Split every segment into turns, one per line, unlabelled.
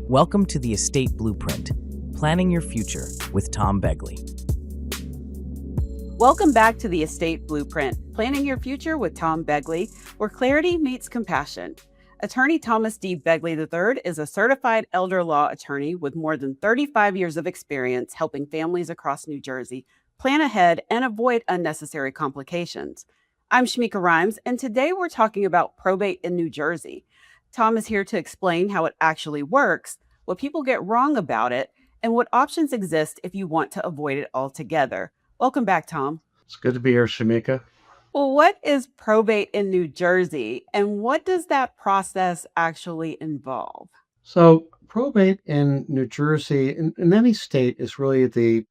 Welcome to the Estate Blueprint, Planning Your Future with Tom Begley.
Welcome back to the Estate Blueprint, Planning Your Future with Tom Begley, where clarity meets compassion. Attorney Thomas D. Begley III is a certified elder law attorney with more than 35 years of experience helping families across New Jersey plan ahead and avoid unnecessary complications. I'm Shameika Rhymes, and today we're talking about probate in New Jersey. Tom is here to explain how it actually works, what people get wrong about it, and what options exist if you want to avoid it altogether. Welcome back, Tom.
It's good to be here, Shameika.
Well, what is probate in New Jersey, and what does that process actually involve?
So, probate in New Jersey, in any state, is really the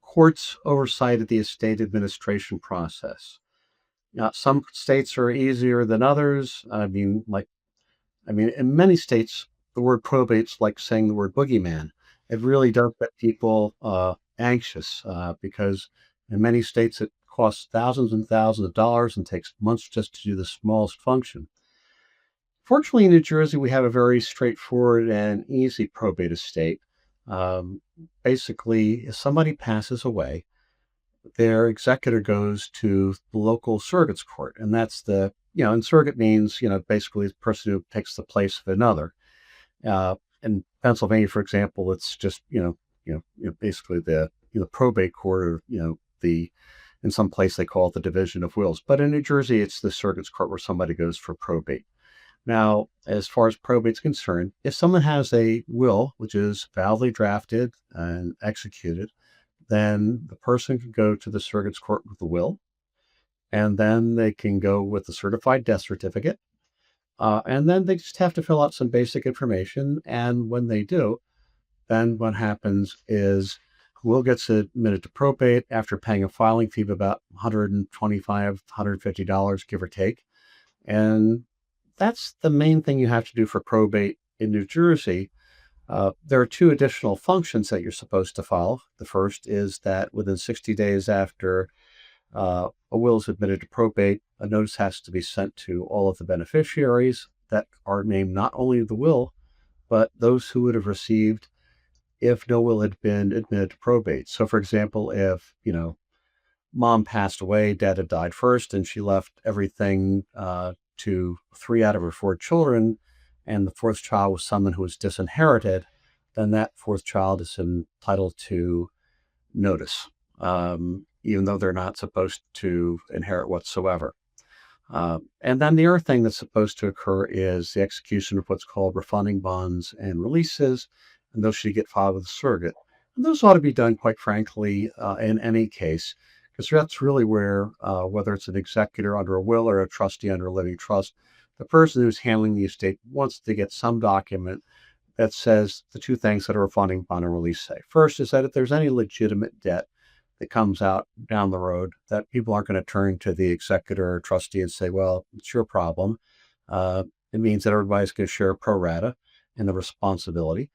court's oversight of the estate administration process. Now, some states are easier than others. In many states, the word probate's like saying the word boogeyman. It really does get people anxious because in many states it costs thousands and thousands of dollars and takes months just to do the smallest function. Fortunately, in New Jersey, we have a very straightforward and easy probate estate. Basically, if somebody passes away, their executor goes to the local surrogate's court, and that's and surrogate means, basically the person who takes the place of another. In Pennsylvania, for example, it's just, basically the probate court, or, in some place they call it the division of wills. But in New Jersey, it's the surrogate's court where somebody goes for probate. Now, as far as probate's concerned, if someone has a will, which is validly drafted and executed, then the person can go to the surrogate's court with the will, and then they can go with the certified death certificate, and then they just have to fill out some basic information. And when they do, then what happens is will gets admitted to probate after paying a filing fee of about $125, $150, give or take. And that's the main thing you have to do for probate in New Jersey. There are two additional functions that you're supposed to follow. The first is that within 60 days after a will is admitted to probate, a notice has to be sent to all of the beneficiaries that are named not only in the will, but those who would have received if no will had been admitted to probate. So, for example, if, mom passed away, dad had died first, and she left everything to 3 out of her 4 children, and the 4th child was someone who was disinherited, then that 4th child is entitled to notice, even though they're not supposed to inherit whatsoever. And then the other thing that's supposed to occur is the execution of what's called refunding bonds and releases, and those should get filed with a surrogate. And those ought to be done, quite frankly, in any case, because that's really where, whether it's an executor under a will or a trustee under a living trust, the person who's handling the estate wants to get some document that says the two things that a refunding bond and release say. First is that if there's any legitimate debt that comes out down the road, that people aren't going to turn to the executor or trustee and say, well, it's your problem. It means that everybody's going to share pro rata in the responsibility.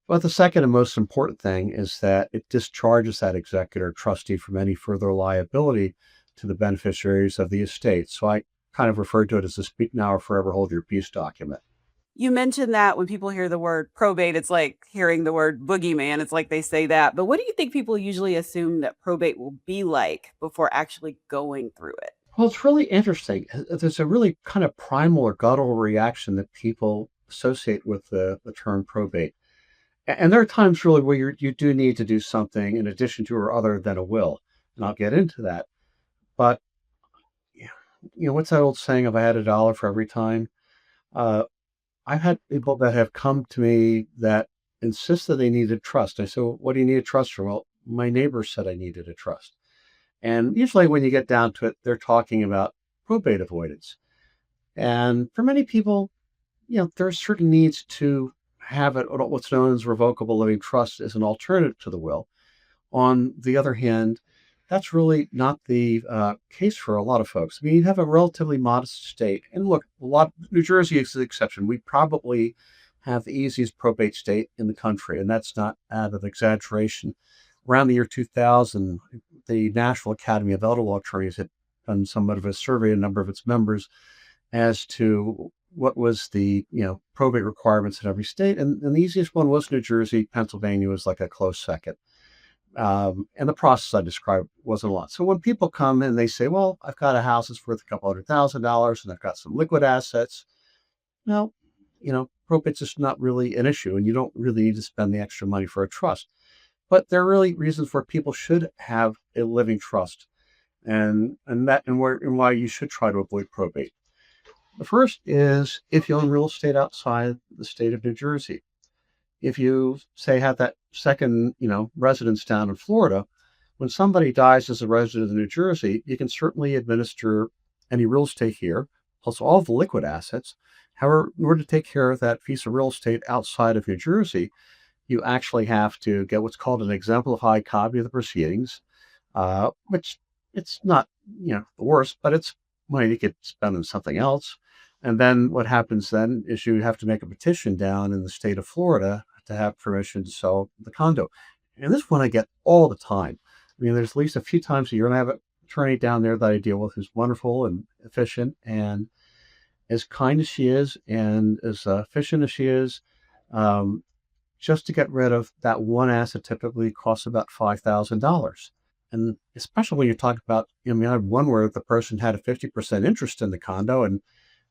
But the second and most important thing is that it discharges that executor or trustee from any further liability to the beneficiaries of the estate. So I kind of refer to it as the speak now or forever hold your peace document.
You mentioned that when people hear the word probate, it's like hearing the word boogeyman. It's like they say that. But what do you think people usually assume that probate will be like before actually going through it?
Well, it's really interesting. There's a really kind of primal or guttural reaction that people associate with the term probate. And there are times really where you do need to do something in addition to or other than a will. And I'll get into that. But, what's that old saying, if I had a dollar for every time? I've had people that have come to me that insist that they needed trust. I said, well, what do you need a trust for? Well, my neighbor said I needed a trust. And usually when you get down to it, they're talking about probate avoidance. And for many people, there are certain needs to have what's known as revocable living trust as an alternative to the will. On the other hand, that's really not the case for a lot of folks. I mean, you have a relatively modest state. And look, New Jersey is the exception. We probably have the easiest probate state in the country, and that's not out of exaggeration. Around the year 2000, the National Academy of Elder Law Attorneys had done somewhat of a survey, a number of its members, as to what was the probate requirements in every state, and the easiest one was New Jersey. Pennsylvania was like a close second. And the process I described wasn't a lot. So when people come and they say, "Well, I've got a house that's worth a couple $100,000, and I've got some liquid assets," well, probate's just not really an issue, and you don't really need to spend the extra money for a trust. But there are really reasons where people should have a living trust, and why you should try to avoid probate. The first is if you own real estate outside the state of New Jersey. If you say have that second, residence down in Florida, when somebody dies as a resident of New Jersey, you can certainly administer any real estate here, plus all the liquid assets. However, in order to take care of that piece of real estate outside of New Jersey, you actually have to get what's called an exemplified copy of the proceedings, which it's not, the worst, but it's money you could spend on something else. And then what happens then is you have to make a petition down in the state of Florida to have permission to sell the condo. And this one I get all the time. I mean, there's at least a few times a year, and I have an attorney down there that I deal with who's wonderful and efficient, and as kind as she is and as efficient as she is, um, just to get rid of that one asset typically costs about $5,000. And especially when you talk about, I have one where the person had a 50% interest in the condo, and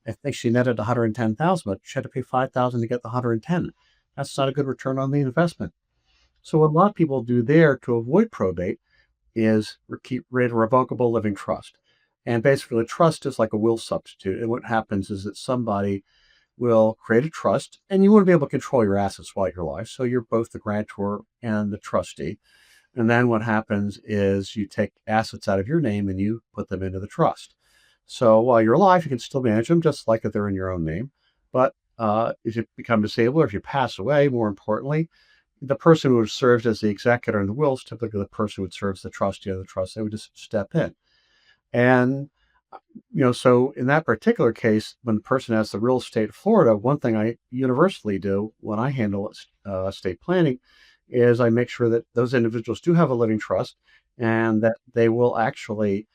I think she netted 110,000, but she had to pay 5,000 to get the 110. That's not a good return on the investment. So what a lot of people do there to avoid probate is create a revocable living trust. And basically, a trust is like a will substitute. And what happens is that somebody will create a trust, and you want to be able to control your assets while you're alive. So you're both the grantor and the trustee. And then what happens is you take assets out of your name and you put them into the trust. So while you're alive, you can still manage them just like if they're in your own name. But if you become disabled or if you pass away, more importantly, the person who served as the executor in the will is typically the person who serves the trustee of the trust. They would just step in. And, so in that particular case, when the person has the real estate of Florida, one thing I universally do when I handle estate planning is I make sure that those individuals do have a living trust and that they will actually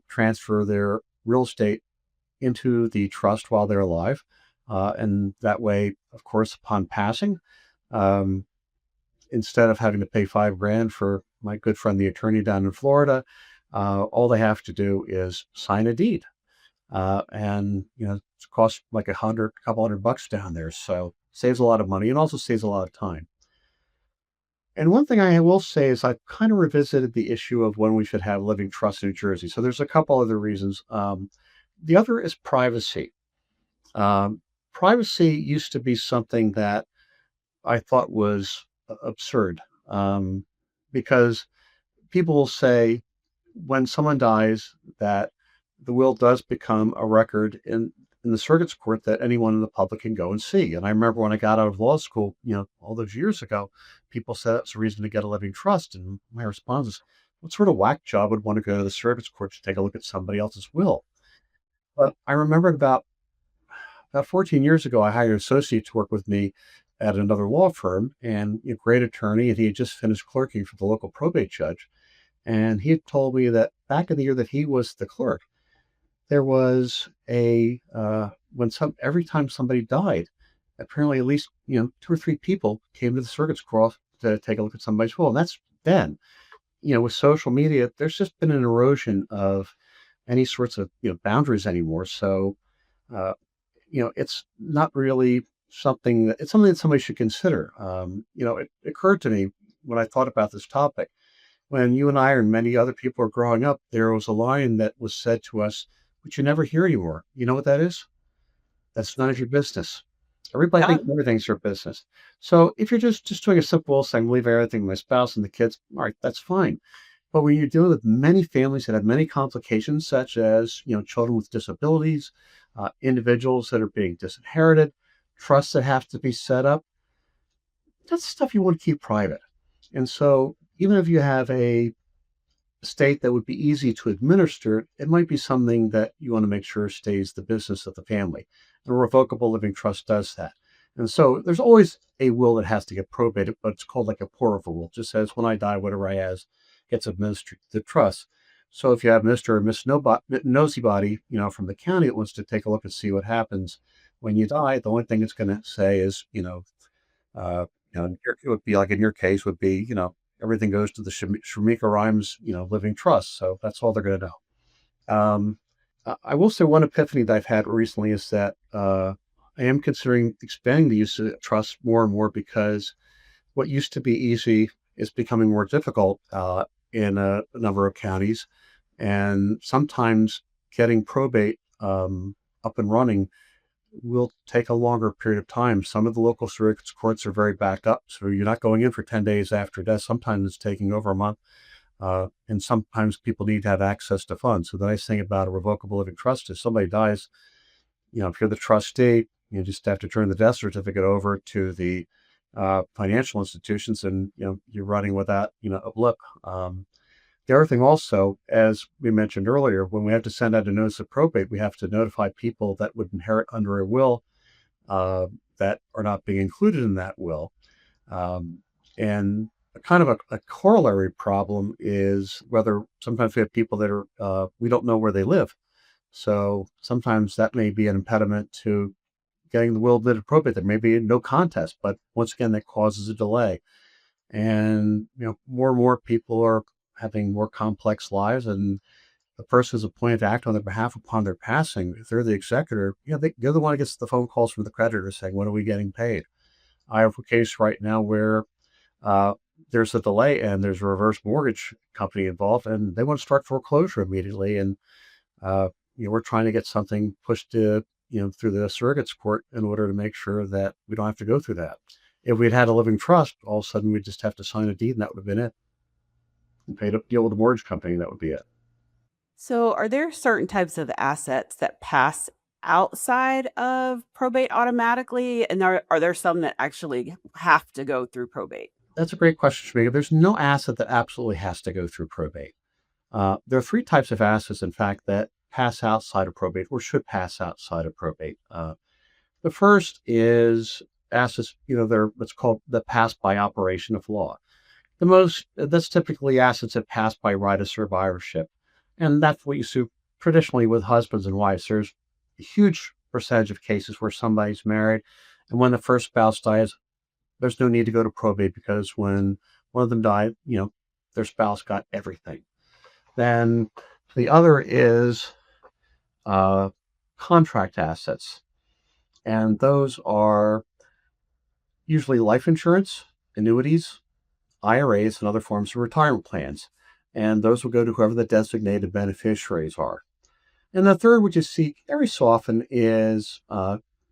transfer their real estate into the trust while they're alive. And that way, of course, upon passing, um, instead of having to pay $5,000 for my good friend, the attorney down in Florida, all they have to do is sign a deed. And, it costs like a couple $100 down there. So saves a lot of money and also saves a lot of time. And one thing I will say is I've kind of revisited the issue of when we should have living trust in New Jersey. So there's a couple other reasons. The other is privacy. Um, Privacy used to be something that I thought was absurd, because people will say when someone dies that the will does become a record in the circuits court that anyone in the public can go and see. And I remember when I got out of law school, all those years ago, people said that's a reason to get a living trust. And my response is, what sort of whack job would want to go to the circuits court to take a look at somebody else's will? But I remembered about 14 years ago, I hired an associate to work with me at another law firm, and a great attorney, and he had just finished clerking for the local probate judge. And he had told me that back in the year that he was the clerk, there was every time somebody died, apparently at least, two or three people came to the circuits court to take a look at somebody's will. And that's then, with social media, there's just been an erosion of any sorts of, boundaries anymore. So, it's not really it's something that somebody should consider. It occurred to me when I thought about this topic, when you and I and many other people were growing up, there was a line that was said to us, which you never hear anymore. You know what that is? That's none of your business. Everybody
Yeah.
thinks everything's your business. So if you're just doing a simple saying, leave everything to my spouse and the kids, all right, that's fine. But when you're dealing with many families that have many complications, such as children with disabilities, individuals that are being disinherited, trusts that have to be set up, that's stuff you want to keep private. And so even if you have a state that would be easy to administer, it might be something that you want to make sure stays the business of the family. And a revocable living trust does that. And so there's always a will that has to get probated, but it's called like a pour-over will. It just says when I die, whatever I has gets administered to the trust. So if you have Mr. or Miss Nosybody, from the county that wants to take a look and see what happens when you die, the only thing it's going to say is, it would be like in your case would be, everything goes to the Shameika Rhymes, living trust. So that's all they're going to know. I will say one epiphany that I've had recently is that I am considering expanding the use of trust more and more, because what used to be easy is becoming more difficult in a number of counties. And sometimes getting probate up and running will take a longer period of time. Some of the local circuit courts are very backed up, so you're not going in for 10 days after death. Sometimes it's taking over a month. And sometimes people need to have access to funds. So the nice thing about a revocable living trust is somebody dies, if you're the trustee, you just have to turn the death certificate over to the financial institutions, and you're running without a blip. The other thing also, as we mentioned earlier, when we have to send out a notice of probate, we have to notify people that would inherit under a will that are not being included in that will. And kind of a corollary problem is whether sometimes we have people that are, we don't know where they live. So sometimes that may be an impediment to getting the will bid of probate. There may be no contest, but once again, that causes a delay. And more and more people are having more complex lives, and the person is appointed to act on their behalf upon their passing. If they're the executor, they're the one who gets the phone calls from the creditor saying, "When are we getting paid?" I have a case right now where there's a delay and there's a reverse mortgage company involved, and they want to start foreclosure immediately. And we're trying to get something pushed to through the surrogate's court in order to make sure that we don't have to go through that. If we'd had a living trust, all of a sudden we'd just have to sign a deed, and that would have been it. And pay to deal with the mortgage company, that would be it.
So, are there certain types of assets that pass outside of probate automatically? And are there some that actually have to go through probate?
That's a great question, Shameika. There's no asset that absolutely has to go through probate. There are three types of assets, in fact, that pass outside of probate or should pass outside of probate. The first is assets, they're what's called the pass by operation of law. That's typically assets that pass by right of survivorship. And that's what you see traditionally with husbands and wives. There's a huge percentage of cases where somebody's married, and when the first spouse dies, there's no need to go to probate, because when one of them died, their spouse got everything. Then the other is contract assets. And those are usually life insurance, annuities, IRAs, and other forms of retirement plans. And those will go to whoever the designated beneficiaries are. And the third, which you see very so often, is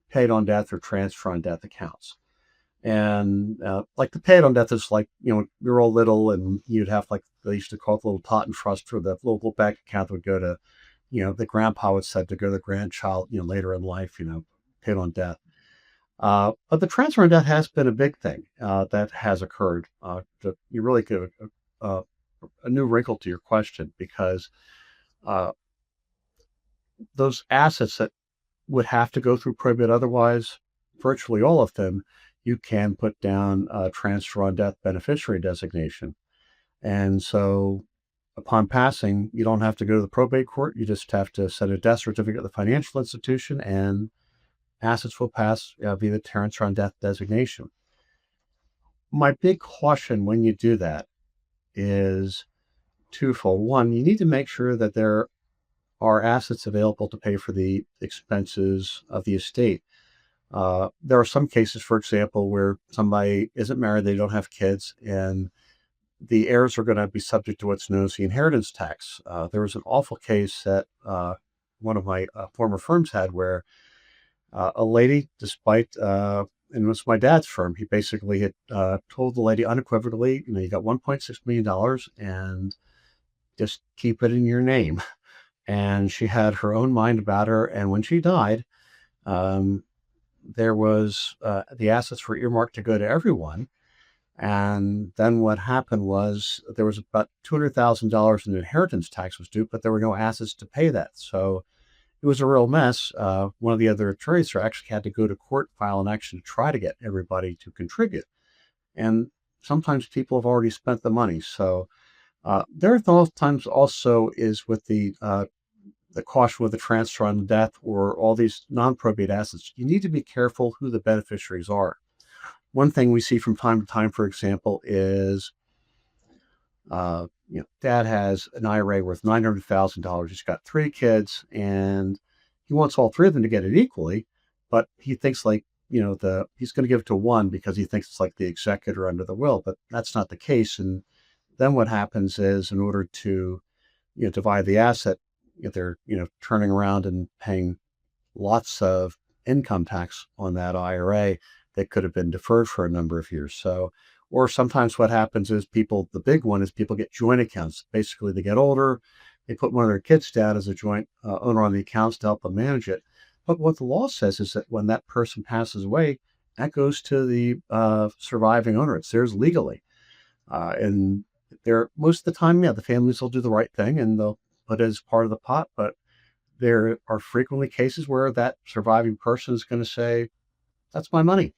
paid on death or transfer on death accounts. And like the paid on death is like, you're all little and you'd have, like, they used to call it the little tot and trust, or the local bank account that would go to, the grandpa would set to go to the grandchild, later in life, paid on death. But the transfer on death has been a big thing that has occurred. You really give a new wrinkle to your question, because those assets that would have to go through probate otherwise, virtually all of them, you can put down a transfer on death beneficiary designation. And so upon passing, you don't have to go to the probate court. You just have to send a death certificate to the financial institution, and assets will pass via the transfer on death designation. My big caution when you do that is twofold. One, you need to make sure that there are assets available to pay for the expenses of the estate. There are some cases, for example, where somebody isn't married, they don't have kids, and the heirs are going to be subject to what's known as the inheritance tax. There was an awful case that one of my former firms had, where a lady, despite, and it was my dad's firm, he basically had told the lady unequivocally, you got $1.6 million and just keep it in your name. And she had her own mind about her. And when she died, there was the assets were earmarked to go to everyone. And then what happened was there was about $200,000 in inheritance tax was due, but there were no assets to pay that. So it was a real mess. One of the other attorneys actually had to go to court, file an action to try to get everybody to contribute. And sometimes people have already spent the money. So There are times also is with the caution with the transfer on death or all these non-probate assets. You need to be careful who the beneficiaries are. One thing we see from time to time, for example, is dad has an IRA worth $900,000. He's got three kids, and he wants all three of them to get it equally, but he thinks like he's going to give it to one because he thinks it's like the executor under the will, but that's not the case. And then what happens is, in order to divide the asset, they're turning around and paying lots of income tax on that IRA that could have been deferred for a number of years. So, or sometimes what happens is the big one is people get joint accounts. Basically, they get older, they put one of their kids down as a joint owner on the accounts to help them manage it. But what the law says is that when that person passes away, that goes to the surviving owner. It's theirs legally. And most of the time, the families will do the right thing and they'll put it as part of the pot. But there are frequently cases where that surviving person is going to say, that's my money.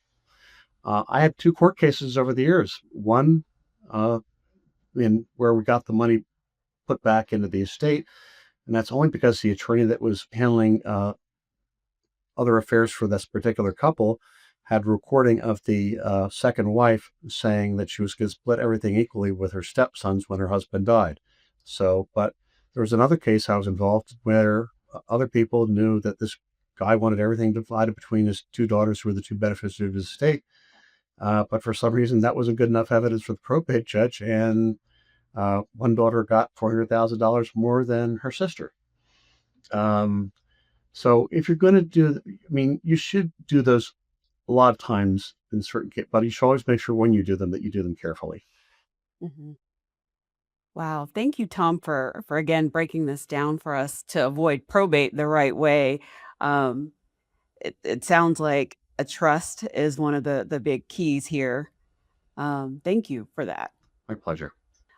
I had two court cases over the years. One in where we got the money put back into the estate, and that's only because the attorney that was handling other affairs for this particular couple had recording of the second wife saying that she was going to split everything equally with her stepsons when her husband died. So, but there was another case I was involved where other people knew that this guy wanted everything divided between his two daughters who were the two beneficiaries of his estate. But for some reason, that wasn't good enough evidence for the probate judge, and one daughter got $400,000 more than her sister. So if you're going to you should do those a lot of times in certain cases, but you should always make sure when you do them that you do them carefully.
Mhm. Wow. Thank you, Tom, for again breaking this down for us to avoid probate the right way. Um, it sounds like a trust is one of the big keys here. Thank you for that.
My pleasure.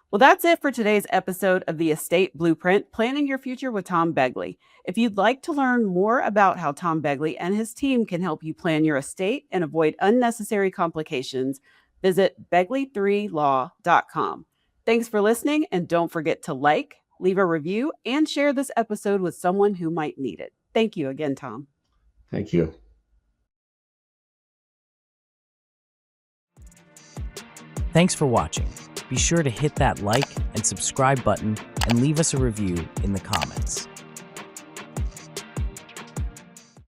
Well, that's it for today's episode of the Estate Blueprint, Planning Your Future with Tom Begley. If you'd like to learn more about how Tom Begley and his team can help you plan your estate and avoid unnecessary complications, visit Begley3law.com. Thanks for listening, and don't forget to like, leave a review, and share this episode with someone who might need it. Thank you again, Tom.
Thank you.
Thanks for watching. Be sure to hit that like and subscribe button and leave us a review in the comments.